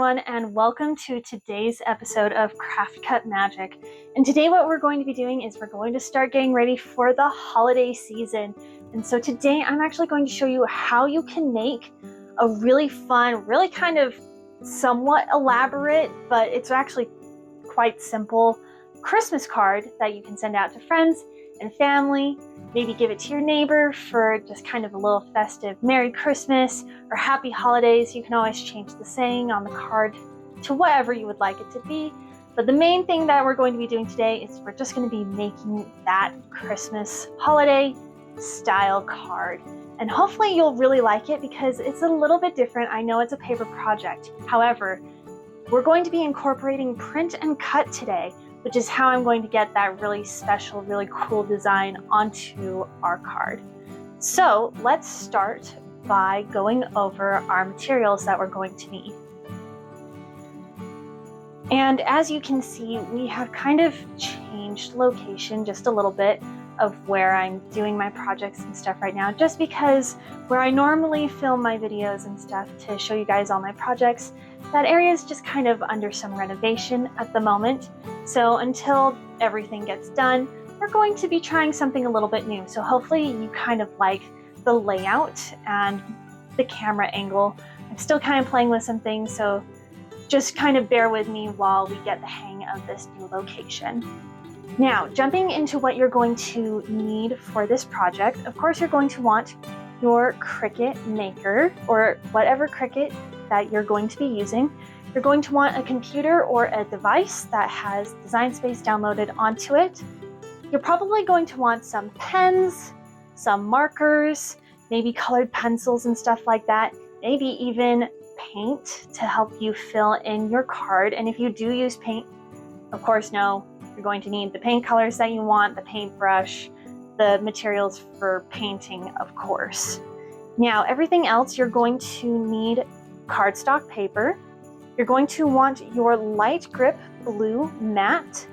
everyone, and welcome to today's episode of Cricut Magic. And today what we're going to be doing is we're going to start getting ready for the holiday season. And so today I'm actually going to show you how you can make a really fun, really kind of somewhat elaborate, but it's actually quite simple Christmas card that you can send out to friends and family. Maybe give it to your neighbor for just kind of a little festive Merry Christmas or Happy Holidays. You can always change the saying on the card to whatever you would like it to be. But the main thing that we're going to be doing today is we're just going to be making that Christmas holiday style card. And hopefully you'll really like it because it's a little bit different. I know it's a paper project. However, we're going to be incorporating print and cut today, which is how I'm going to get that really special, really cool design onto our card. So let's start by going over our materials that we're going to need. And as you can see, we have kind of changed location just a little bit of where I'm doing my projects and stuff right now, just because where I normally film my videos and stuff to show you guys all my projects, that area is just kind of under some renovation at the moment. So until everything gets done, we're going to be trying something a little bit new. So hopefully you kind of like the layout and the camera angle. I'm still kind of playing with some things, so just kind of bear with me while we get the hang of this new location. Now, jumping into what you're going to need for this project, of course you're going to want your Cricut maker or whatever Cricut that you're going to be using. You're going to want a computer or a device that has Design Space downloaded onto it. You're probably going to want some pens, some markers, maybe colored pencils and stuff like that, maybe even paint to help you fill in your card. And if you do use paint, of course, you're going to need the paint colors that you want, the paintbrush, the materials for painting, of course. Now, everything else, you're going to need cardstock paper. You're going to want your light grip blue mat.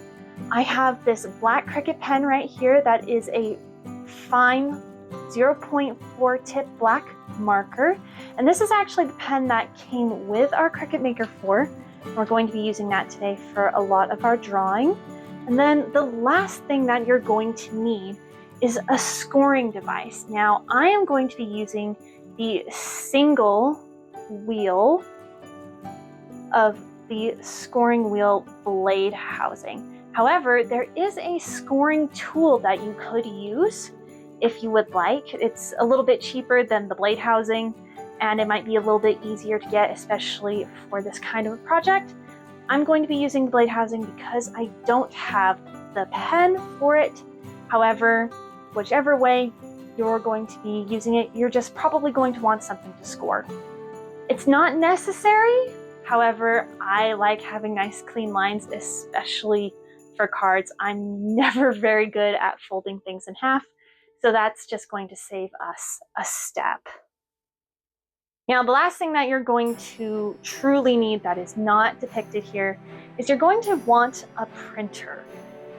I have this black Cricut pen right here that is a fine 0.4 tip black marker. And this is actually the pen that came with our Cricut Maker 4. We're going to be using that today for a lot of our drawing. And then the last thing that you're going to need is a scoring device. Now, I am going to be using the single wheel of the scoring wheel blade housing. However, there is a scoring tool that you could use if you would like. It's a little bit cheaper than the blade housing, and it might be a little bit easier to get, especially for this kind of a project. I'm going to be using the blade housing because I don't have the pen for it. However, whichever way you're going to be using it, you're just probably going to want something to score. It's not necessary. However, I like having nice clean lines, especially for cards. I'm never very good at folding things in half, so that's just going to save us a step. Now, the last thing that you're going to truly need that is not depicted here is you're going to want a printer.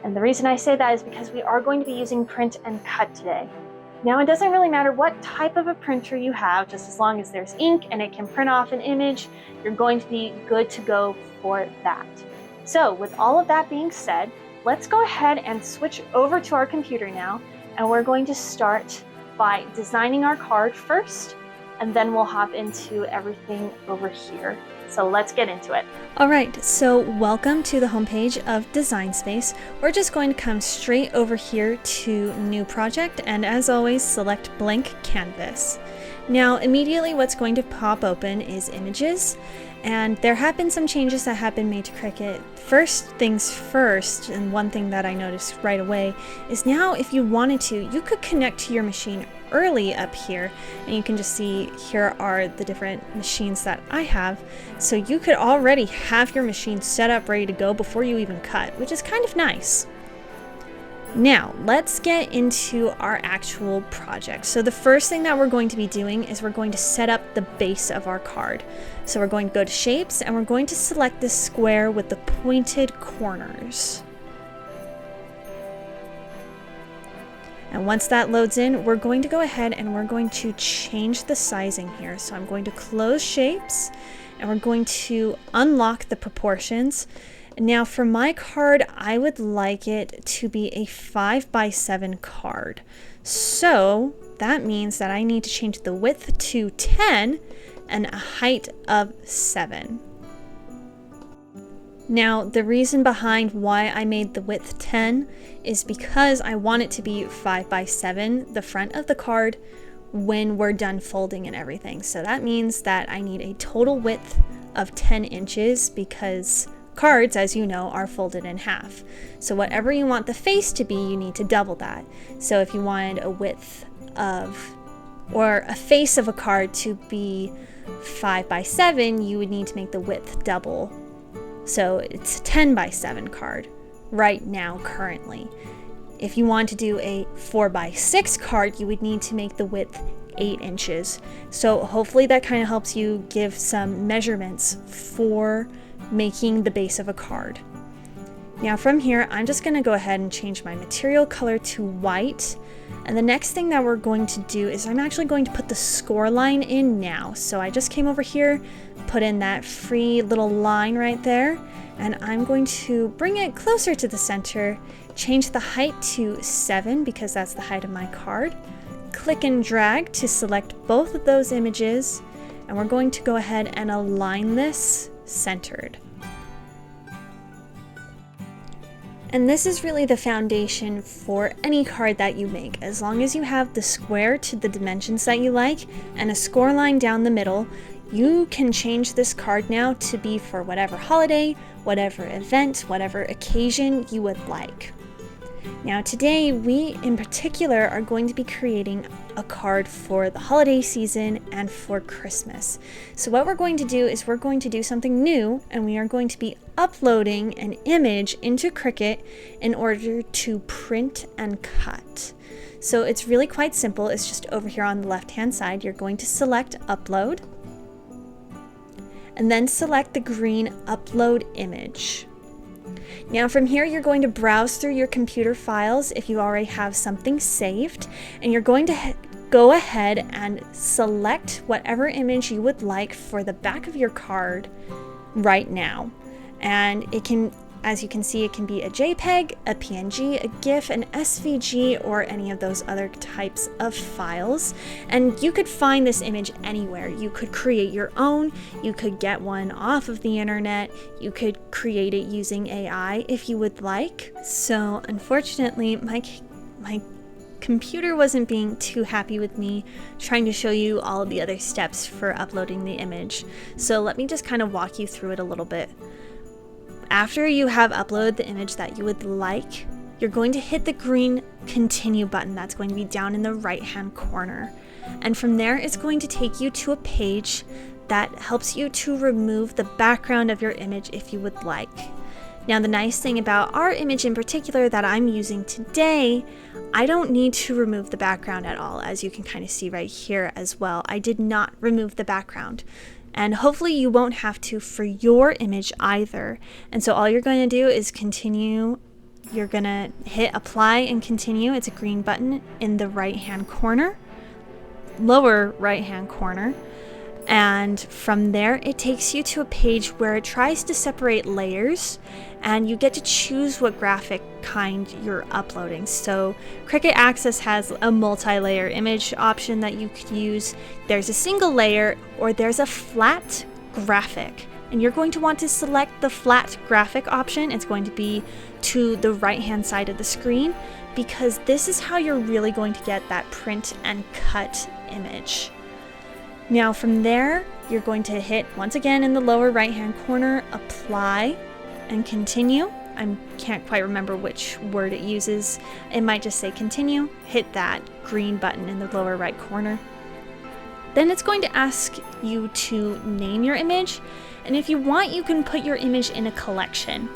And the reason I say that is because we are going to be using print and cut today. Now, it doesn't really matter what type of a printer you have, just as long as there's ink and it can print off an image, you're going to be good to go for that. So with all of that being said, let's go ahead and switch over to our computer now, and we're going to start by designing our card first, and then we'll hop into everything over here. So let's get into it. All right, so welcome to the homepage of Design Space. We're just going to come straight over here to New Project, and as always, select Blank Canvas. Now, immediately what's going to pop open is images, and there have been some changes that have been made to Cricut. First things first, and one thing that I noticed right away, is now if you wanted to, you could connect to your machine early up here, and you can just see here are the different machines that I have. So you could already have your machine set up ready to go before you even cut, which is kind of nice. Now, let's get into our actual project. So the first thing that we're going to be doing is we're going to set up the base of our card. So we're going to go to Shapes, and we're going to select this square with the pointed corners. And once that loads in, we're going to go ahead and we're going to change the sizing here. So I'm going to close Shapes, and we're going to unlock the proportions. Now for my card, I would like it to be a 5x7 card. So that means that I need to change the width to 10 and a height of 7. Now, the reason behind why I made the width 10 is because I want it to be 5x7, the front of the card, when we're done folding and everything. So that means that I need a total width of 10 inches because cards, as you know, are folded in half. So whatever you want the face to be, you need to double that. So if you wanted a width of, or a face of a card to be 5x7, you would need to make the width double. So it's a 10x7 card right now, currently. If you want to do a 4x6 card, you would need to make the width 8 inches. So hopefully that kind of helps you give some measurements for making the base of a card. Now from here, I'm just going to go ahead and change my material color to white. And the next thing that we're going to do is I'm actually going to put the score line in now. So I just came over here, put in that free little line right there, and I'm going to bring it closer to the center, change the height to 7 because that's the height of my card. Click and drag to select both of those images, and we're going to go ahead and align this centered. And this is really the foundation for any card that you make. As long as you have the square to the dimensions that you like and a score line down the middle, you can change this card now to be for whatever holiday, whatever event, whatever occasion you would like. Now today, we in particular are going to be creating a card for the holiday season and for Christmas. So what we're going to do is we're going to do something new, and we are going to be uploading an image into Cricut in order to print and cut. So it's really quite simple. It's just over here on the left-hand side. You're going to select Upload, and then select the green Upload Image. Now from here, you're going to browse through your computer files if you already have something saved, and you're going to go ahead and select whatever image you would like for the back of your card right now. And it can, as you can see, it can be a JPEG, a PNG, a GIF, an SVG, or any of those other types of files. And you could find this image anywhere. You could create your own, you could get one off of the internet, you could create it using AI if you would like. So unfortunately, my computer wasn't being too happy with me trying to show you all of the other steps for uploading the image. So let me just kind of walk you through it a little bit. After you have uploaded the image that you would like, you're going to hit the green continue button that's going to be down in the right hand corner. And from there, it's going to take you to a page that helps you to remove the background of your image if you would like. Now, the nice thing about our image in particular that I'm using today, I don't need to remove the background at all, as you can kind of see right here as well. I did not remove the background. And hopefully you won't have to for your image either. And so all you're going to do is continue. You're going to hit apply and continue. It's a green button in the right hand corner, lower right hand corner. And from there, it takes you to a page where it tries to separate layers, and you get to choose what graphic kind you're uploading. So Cricut Access has a multi-layer image option that you could use. There's a single layer, or there's a flat graphic. And you're going to want to select the flat graphic option. It's going to be to the right-hand side of the screen, because this is how you're really going to get that print and cut image. Now from there, you're going to hit, once again in the lower right hand corner, apply and continue. I can't quite remember which word it uses. It might just say continue. Hit that green button in the lower right corner. Then it's going to ask you to name your image, and if you want, you can put your image in a collection.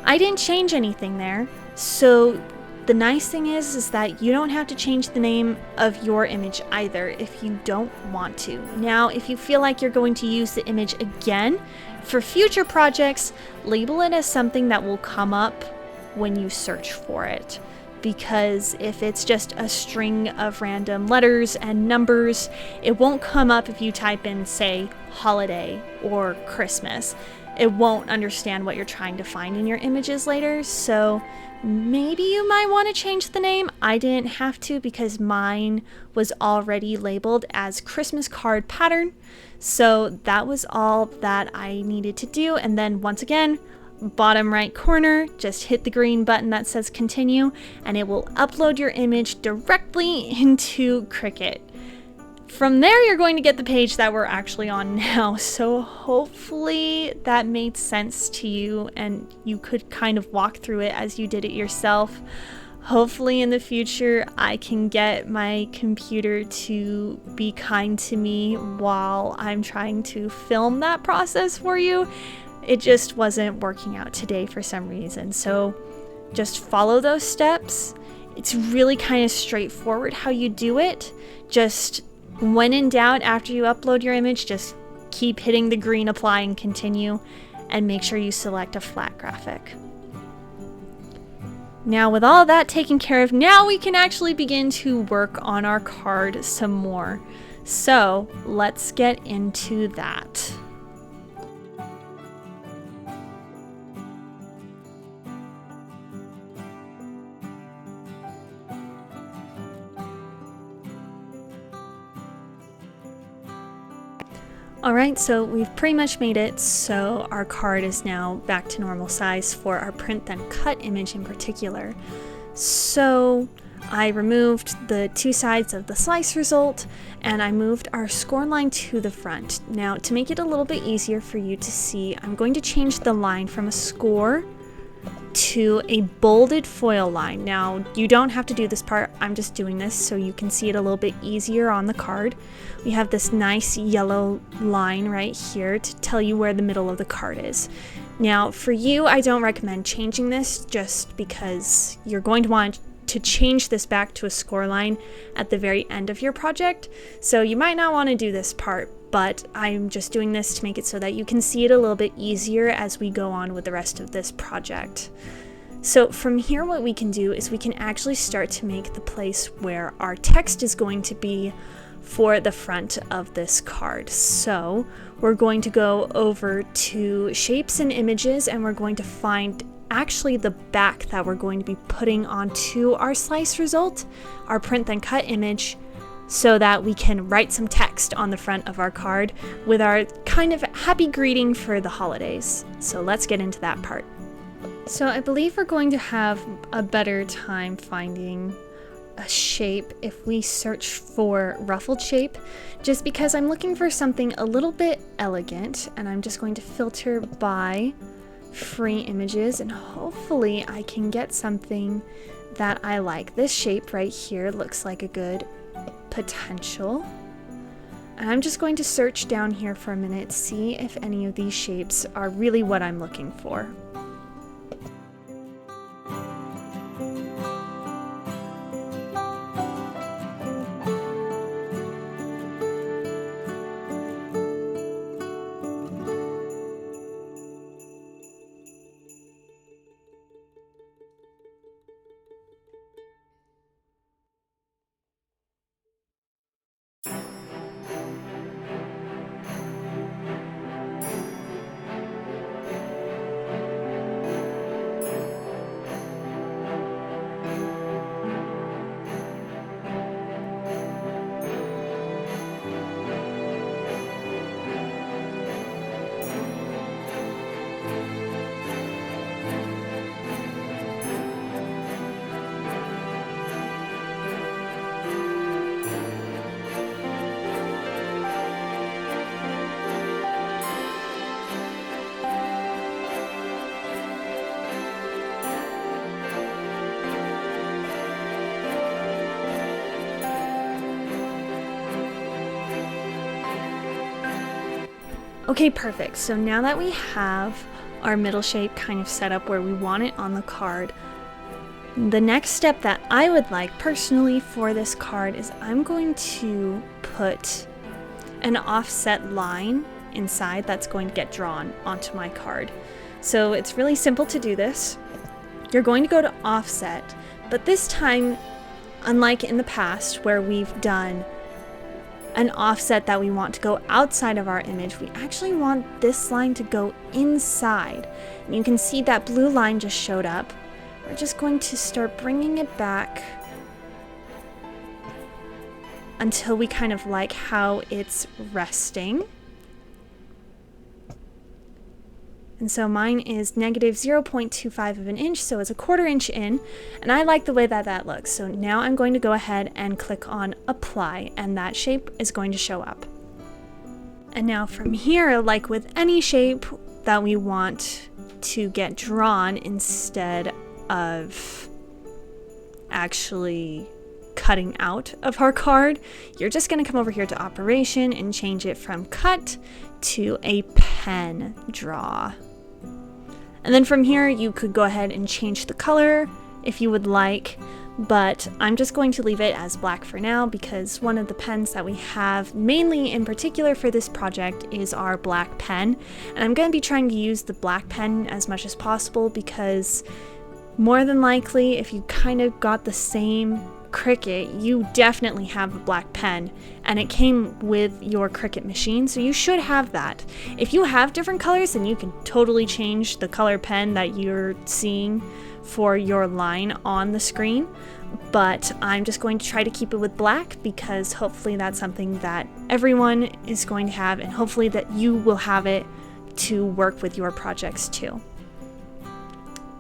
I didn't change anything there, so the nice thing is that you don't have to change the name of your image either if you don't want to. Now, if you feel like you're going to use the image again for future projects, label it as something that will come up when you search for it. because if it's just a string of random letters and numbers, it won't come up if you type in, say, holiday or Christmas. It won't understand what you're trying to find in your images later, so maybe you might want to change the name. I didn't have to because mine was already labeled as Christmas card pattern. So that was all that I needed to do. And then once again, bottom right corner, just hit the green button that says continue, and it will upload your image directly into Cricut. From there, you're going to get the page that we're actually on now. So hopefully that made sense to you and you could kind of walk through it as you did it yourself. Hopefully in the future, I can get my computer to be kind to me while I'm trying to film that process for you. It just wasn't working out today for some reason. So just follow those steps. It's really kind of straightforward how you do it. Just when in doubt, after you upload your image, just keep hitting the green apply and continue, and make sure you select a flat graphic. Now with all that taken care of, now we can actually begin to work on our card some more. So let's get into that. Alright, so we've pretty much made it so our card is now back to normal size for our print then cut image in particular. So I removed the two sides of the slice result and I moved our score line to the front. Now to make it a little bit easier for you to see, I'm going to change the line from a score to a bolded foil line. Now you don't have to do this part, I'm just doing this so you can see it a little bit easier on the card. We have this nice yellow line right here to tell you where the middle of the card is. Now for you, I don't recommend changing this just because you're going to want to change this back to a score line at the very end of your project, so you might not want to do this part, but I'm just doing this to make it so that you can see it a little bit easier as we go on with the rest of this project. So from here, what we can do is we can actually start to make the place where our text is going to be for the front of this card. So we're going to go over to shapes and images, and we're going to find actually the back that we're going to be putting onto our slice result, our print then cut image, so that we can write some text on the front of our card with our kind of happy greeting for the holidays. So let's get into that part. So I believe we're going to have a better time finding a shape if we search for ruffled shape, just because I'm looking for something a little bit elegant, and I'm just going to filter by free images, and hopefully I can get something that I like. This shape right here looks like a good potential, and I'm just going to search down here for a minute, see if any of these shapes are really what I'm looking for. Okay, perfect. So now that we have our middle shape kind of set up where we want it on the card, the next step that I would like personally for this card is I'm going to put an offset line inside that's going to get drawn onto my card. So it's really simple to do this. You're going to go to offset, But this time, unlike in the past where we've done an offset that we want to go outside of our image, we actually want this line to go inside. And you can see that blue line just showed up. We're just going to start bringing it back until we kind of like how it's resting. And so mine is negative 0.25 of an inch, so it's a 1/4 inch in, and I like the way that that looks. So now I'm going to go ahead and click on apply, and that shape is going to show up. And now from here, like with any shape that we want to get drawn instead of actually cutting out of our card, you're just going to come over here to operation and change it from cut to a pen draw. And then from here you could go ahead and change the color if you would like, but I'm just going to leave it as black for now because one of the pens that we have mainly in particular for this project is our black pen, and I'm going to be trying to use the black pen as much as possible because more than likely if you kind of got the same Cricut, you definitely have a black pen, and it came with your Cricut machine, so you should have that. If you have different colors, then you can totally change the color pen that you're seeing for your line on the screen, but I'm just going to try to keep it with black because hopefully that's something that everyone is going to have, and hopefully that you will have it to work with your projects too.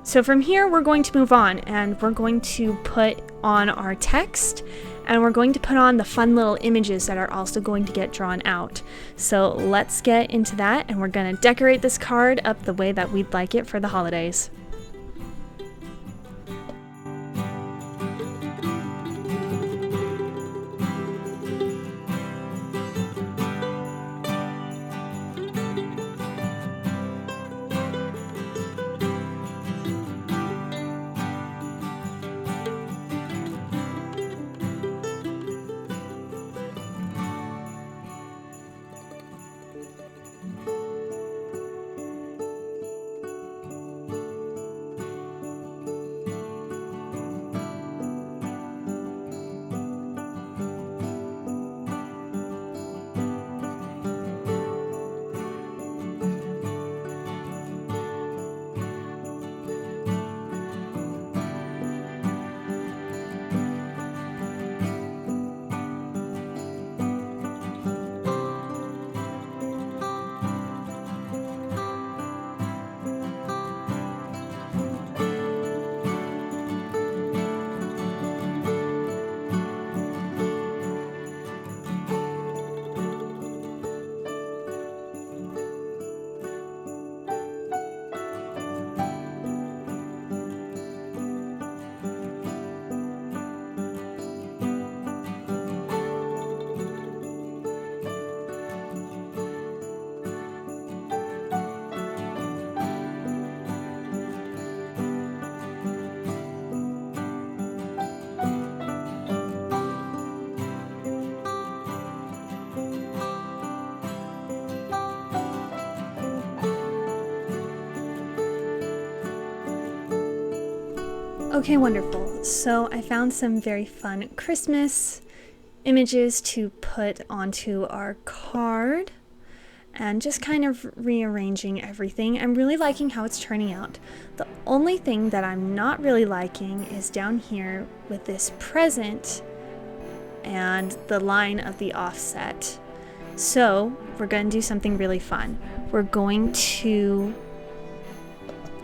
So from here we're going to move on, and we're going to put on our text, and we're going to put on the fun little images that are also going to get drawn out. So let's get into that, and we're going to decorate this card up the way that we'd like it for the holidays. Okay, wonderful. So I found some very fun Christmas images to put onto our card and just kind of rearranging everything. I'm really liking how it's turning out. The only thing that I'm not really liking is down here with this present and the line of the offset. So we're going to do something really fun. We're going to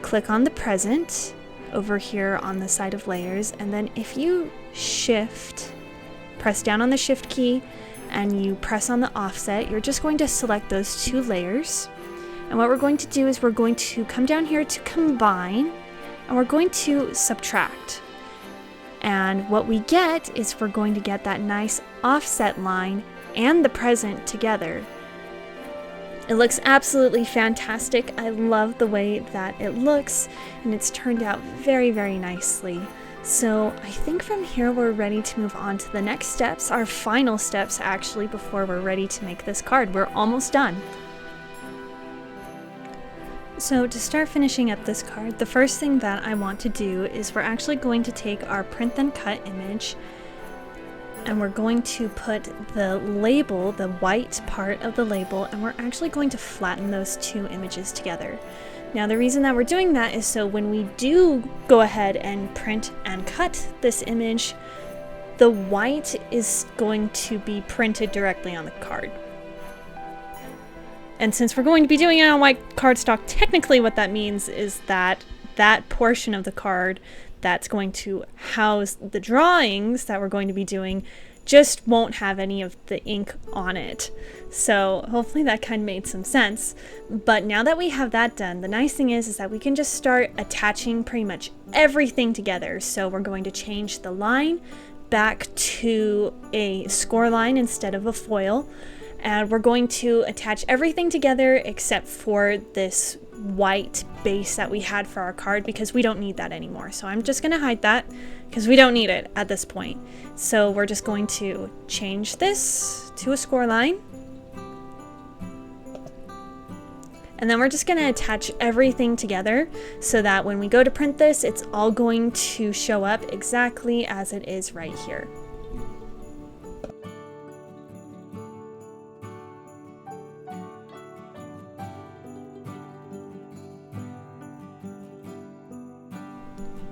click on the present over here on the side of layers, and then if you press down on the shift key and you press on the offset, you're just going to select those two layers. And what we're going to do is we're going to come down here to combine, and we're going to subtract. And what we get is we're going to get that nice offset line and the present together. It looks absolutely fantastic. I love the way that it looks, and it's turned out very, very nicely. So I think from here we're ready to move on to the next steps, our final steps actually, before we're ready to make this card. We're almost done. So to start finishing up this card, the first thing that I want to do is we're actually going to take our print then cut image and we're going to put the label, the white part of the label, and we're actually going to flatten those two images together. Now the reason that we're doing that is so when we do go ahead and print and cut this image, the white is going to be printed directly on the card. And since we're going to be doing it on white cardstock, technically what that means is that that portion of the card that's going to house the drawings that we're going to be doing just won't have any of the ink on it. So hopefully that kind of made some sense. But now that we have that done, the nice thing is that we can just start attaching pretty much everything together. So we're going to change the line back to a score line instead of a foil. And we're going to attach everything together except for this white base that we had for our card because we don't need that anymore. So I'm just going to hide that because we don't need it at this point. So we're just going to change this to a score line. And then we're just going to attach everything together so that when we go to print this, it's all going to show up exactly as it is right here.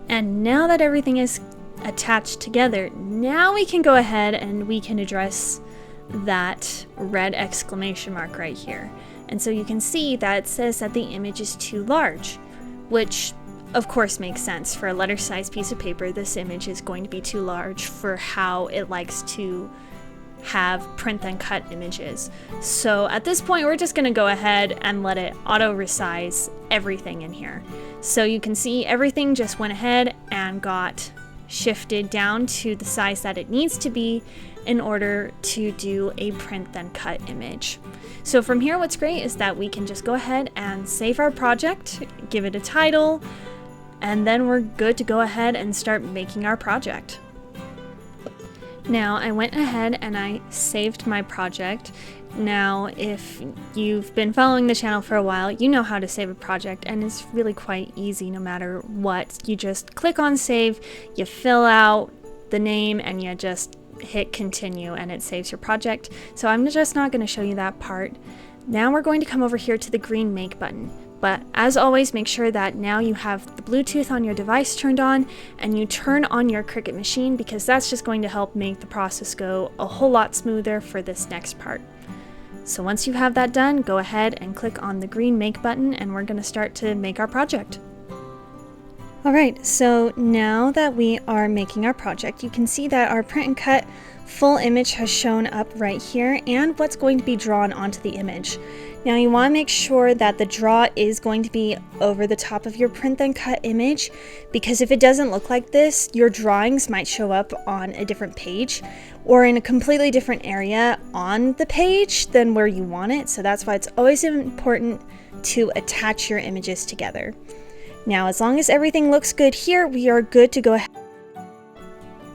And now that everything is attached together, now we can go ahead and we can address that red exclamation mark right here. And so you can see that it says that the image is too large, which of course makes sense. For a letter-sized piece of paper, this image is going to be too large for how it likes to have print then cut images. So at this point, we're just going to go ahead and let it auto resize everything in here. So you can see everything just went ahead and got shifted down to the size that it needs to be in order to do a print then cut image. So from here, what's great is that we can just go ahead and save our project, give it a title, and then we're good to go ahead and start making our project. Now I went ahead and I saved my project. Now if you've been following the channel for a while, you know how to save a project, and it's really quite easy no matter what. You just click on save, you fill out the name, and you just hit continue and it saves your project. So I'm just not going to show you that part. Now we're going to come over here to the green make button. But as always, make sure that now you have the Bluetooth on your device turned on and you turn on your Cricut Machine, because that's just going to help make the process go a whole lot smoother for this next part. So once you have that done, go ahead and click on the green make button and we're going to start to make our project. Alright, so now that we are making our project, you can see that our print and cut full image has shown up right here and what's going to be drawn onto the image. Now you want to make sure that the draw is going to be over the top of your print then cut image, because if it doesn't look like this, your drawings might show up on a different page or in a completely different area on the page than where you want it. So that's why it's always important to attach your images together. Now, as long as everything looks good here, we are good to go ahead.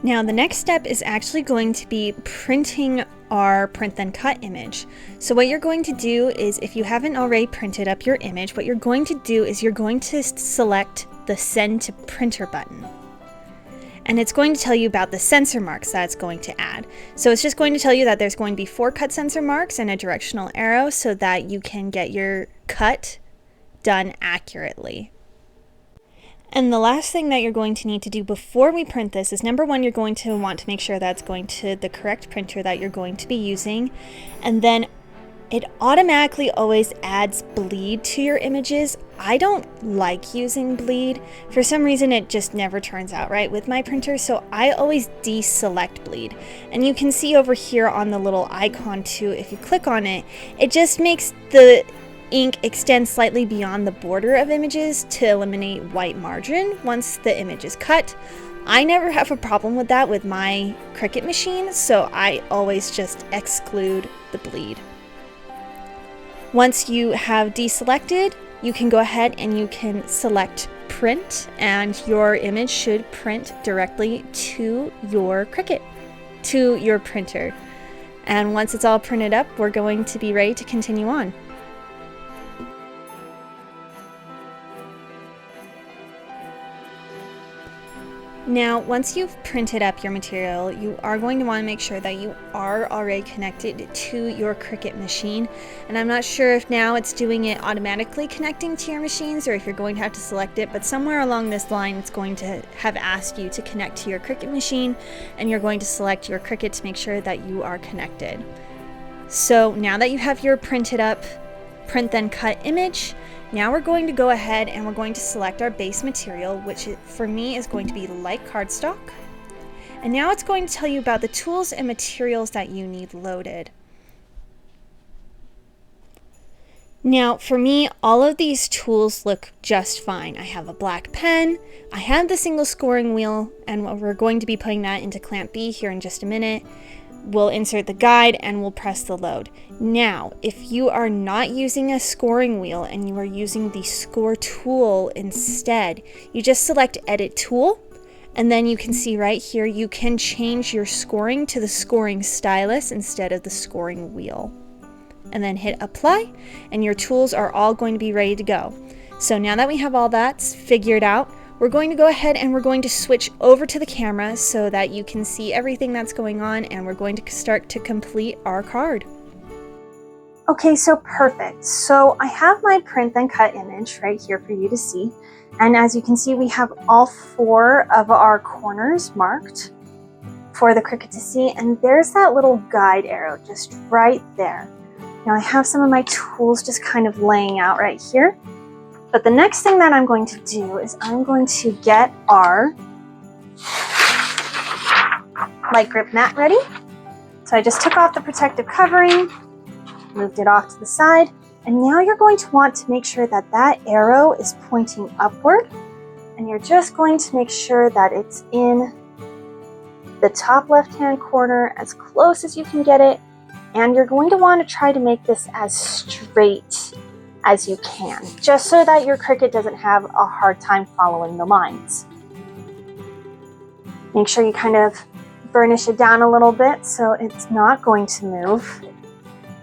Now, the next step is actually going to be printing our print then cut image. So what you're going to do is, if you haven't already printed up your image, what you're going to do is you're going to select the send to printer button. And it's going to tell you about the sensor marks that it's going to add. So it's just going to tell you that there's going to be 4 cut sensor marks and a directional arrow so that you can get your cut done accurately. And the last thing that you're going to need to do before we print this is, number one, you're going to want to make sure that's going to the correct printer that you're going to be using. And then it automatically always adds bleed to your images. I don't like using bleed. For some reason, it just never turns out right with my printer. So I always deselect bleed. And you can see over here on the little icon too, if you click on it, it just makes the ink extend slightly beyond the border of images to eliminate white margin once the image is cut. I never have a problem with that with my Cricut machine, so I always just exclude the bleed. Once you have deselected, you can go ahead and you can select print, and your image should print directly to your Cricut, to your printer. And once it's all printed up, we're going to be ready to continue on. Now, once you've printed up your material, you are going to want to make sure that you are already connected to your Cricut machine. And I'm not sure if now it's doing it automatically connecting to your machines or if you're going to have to select it, but somewhere along this line it's going to have asked you to connect to your Cricut machine, and you're going to select your Cricut to make sure that you are connected. So now that you have your printed up print then cut image, now we're going to go ahead and we're going to select our base material, which for me is going to be light cardstock. And now it's going to tell you about the tools and materials that you need loaded. Now for me, all of these tools look just fine. I have a black pen, I have the single scoring wheel, and we're going to be putting that into clamp B here in just a minute. We'll insert the guide and we'll press the load. Now, if you are not using a scoring wheel and you are using the score tool instead, you just select edit tool, and then you can see right here, you can change your scoring to the scoring stylus instead of the scoring wheel. And then hit apply, and your tools are all going to be ready to go. So now that we have all that figured out, we're going to go ahead and we're going to switch over to the camera so that you can see everything that's going on, and we're going to start to complete our card. Okay, so perfect. So I have my print then cut image right here for you to see. And as you can see, we have all 4 of our corners marked for the Cricut to see. And there's that little guide arrow just right there. Now I have some of my tools just kind of laying out right here. But the next thing that I'm going to do is I'm going to get our light grip mat ready. So I just took off the protective covering, moved it off to the side, and now you're going to want to make sure that that arrow is pointing upward, and you're just going to make sure that it's in the top left-hand corner as close as you can get it, and you're going to want to try to make this as straight as you can, just so that your Cricut doesn't have a hard time following the lines. Make sure you kind of burnish it down a little bit so it's not going to move.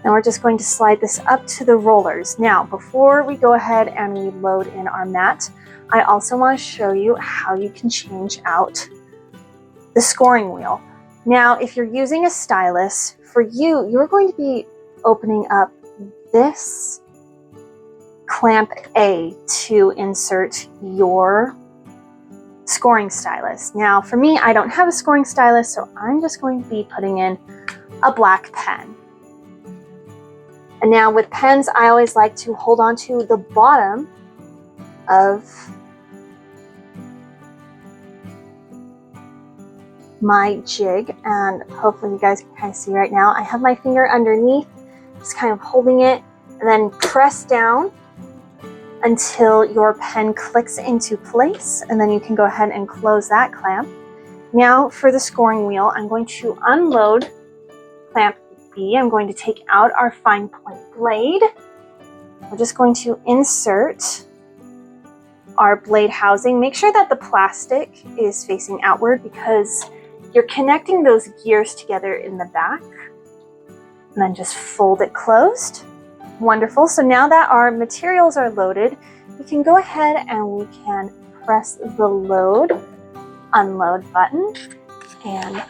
And we're just going to slide this up to the rollers. Now, before we go ahead and we load in our mat, I also want to show you how you can change out the scoring wheel. Now, if you're using a stylus, for you, you're going to be opening up this clamp A to insert your scoring stylus. Now for me, I don't have a scoring stylus, so I'm just going to be putting in a black pen. And now with pens, I always like to hold on to the bottom of my jig, and hopefully you guys can kind of see right now, I have my finger underneath, just kind of holding it, and then press down until your pen clicks into place, and then you can go ahead and close that clamp. Now for the scoring wheel, I'm going to unload clamp B. I'm going to take out our fine point blade. We're just going to insert our blade housing. Make sure that the plastic is facing outward because you're connecting those gears together in the back. And then just fold it closed. Wonderful. So now that our materials are loaded, we can go ahead and we can press the load, unload button, and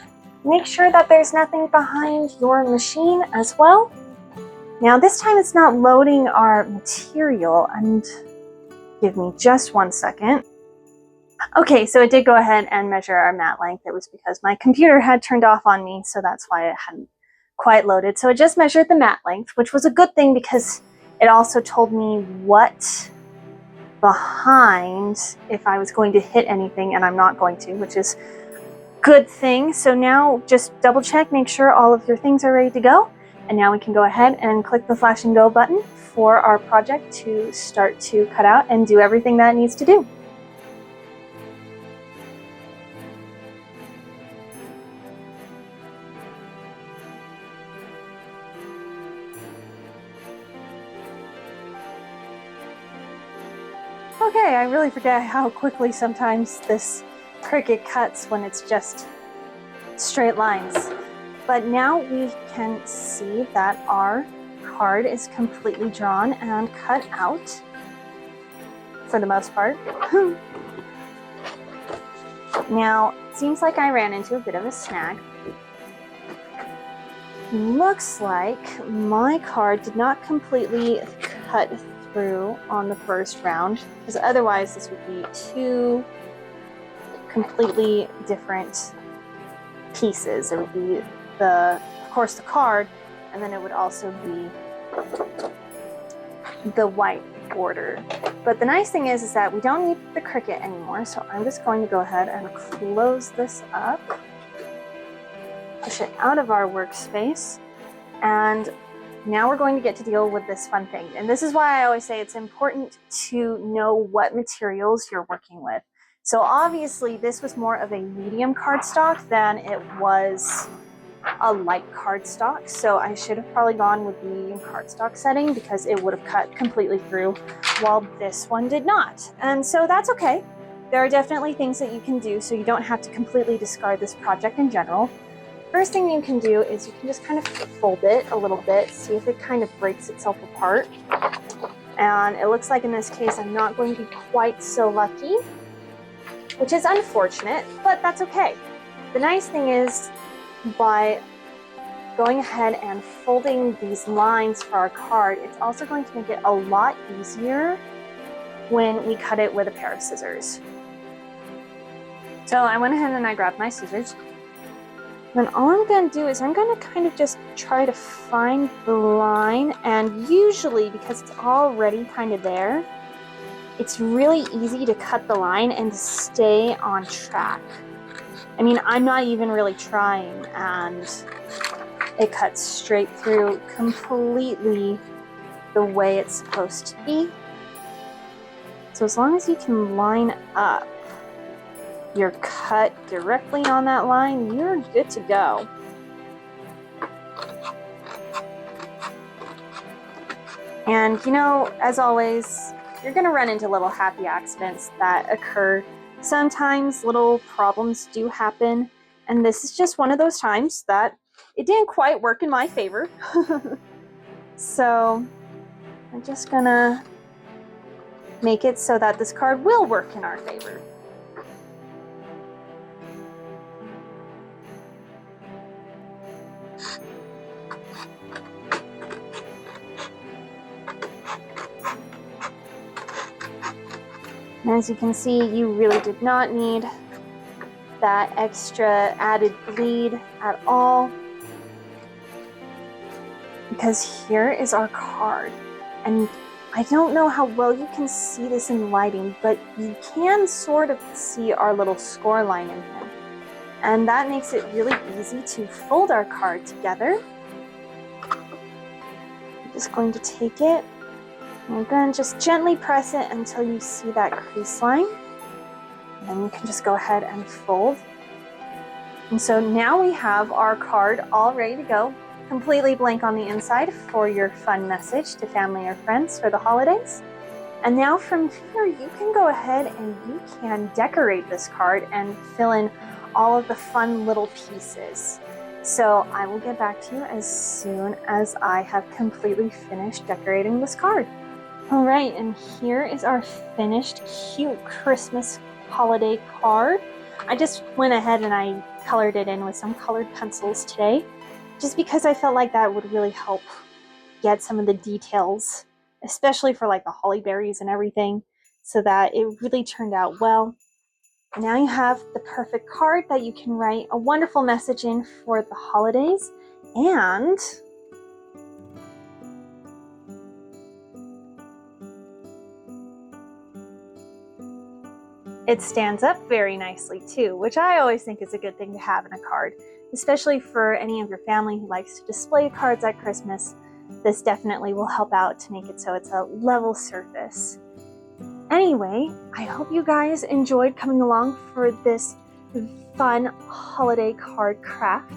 make sure that there's nothing behind your machine as well. Now this time it's not loading our material, and give me just 1 second. Okay, so it did go ahead and measure our mat length. It was because my computer had turned off on me, so that's why it hadn't quite loaded. So it just measured the mat length, which was a good thing because it also told me what behind if I was going to hit anything, and I'm not going to, which is good thing. So now just double check, make sure all of your things are ready to go. And now we can go ahead and click the flash and go button for our project to start to cut out and do everything that it needs to do. Okay, I really forget how quickly sometimes this Cricut cuts when it's just straight lines. But now we can see that our card is completely drawn and cut out for the most part. Now, it seems like I ran into a bit of a snag. Looks like my card did not completely cut through on the first round, because otherwise this would be two completely different pieces. It would be of course, the card, and then it would also be the white border. But the nice thing is that we don't need the Cricut anymore, so I'm just going to go ahead and close this up, push it out of our workspace, and now we're going to get to deal with this fun thing. And this is why I always say it's important to know what materials you're working with. So obviously this was more of a medium cardstock than it was a light cardstock. So I should have probably gone with the medium cardstock setting because it would have cut completely through, while this one did not. And so that's okay. There are definitely things that you can do so you don't have to completely discard this project in general. First thing you can do is you can just kind of fold it a little bit, see if it kind of breaks itself apart. And it looks like in this case I'm not going to be quite so lucky, which is unfortunate, but that's okay. The nice thing is, by going ahead and folding these lines for our card, it's also going to make it a lot easier when we cut it with a pair of scissors. So I went ahead and I grabbed my scissors. Then all I'm going to do is I'm going to kind of just try to find the line, and usually because it's already kind of there, it's really easy to cut the line and to stay on track. I mean, I'm not even really trying, and it cuts straight through completely the way it's supposed to be. So as long as you can line up your cut directly on that line, you're good to go. And you know, as always, you're going to run into little happy accidents that occur. Sometimes little problems do happen, and this is just one of those times that it didn't quite work in my favor. So I'm just gonna make it so that this card will work in our favor. And as you can see, you really did not need that extra added bleed at all, because here is our card. And I don't know how well you can see this in lighting, but you can sort of see our little score line in here. And that makes it really easy to fold our card together. I'm just going to take it, and you're going to just gently press it until you see that crease line. And then you can just go ahead and fold. And so now we have our card all ready to go, completely blank on the inside for your fun message to family or friends for the holidays. And now from here, you can go ahead and you can decorate this card and fill in all of the fun little pieces. So I will get back to you as soon as I have completely finished decorating this card. All right, and here is our finished cute Christmas holiday card. I just went ahead and I colored it in with some colored pencils today, just because I felt like that would really help get some of the details, especially for like the holly berries and everything, so that it really turned out well. And now you have the perfect card that you can write a wonderful message in for the holidays, and it stands up very nicely too, which I always think is a good thing to have in a card, especially for any of your family who likes to display cards at Christmas. This definitely will help out to make it so it's a level surface. Anyway, I hope you guys enjoyed coming along for this fun holiday card craft,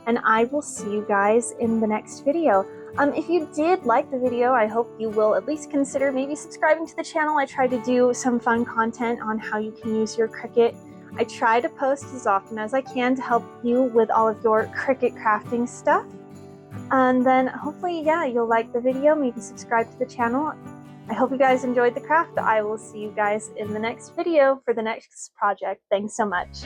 and I will see you guys in the next video. If you did like the video, I hope you will at least consider maybe subscribing to the channel. I try to do some fun content on how you can use your Cricut. I try to post as often as I can to help you with all of your Cricut crafting stuff. And then hopefully, yeah, you'll like the video, maybe subscribe to the channel. I hope you guys enjoyed the craft. I will see you guys in the next video for the next project. Thanks so much.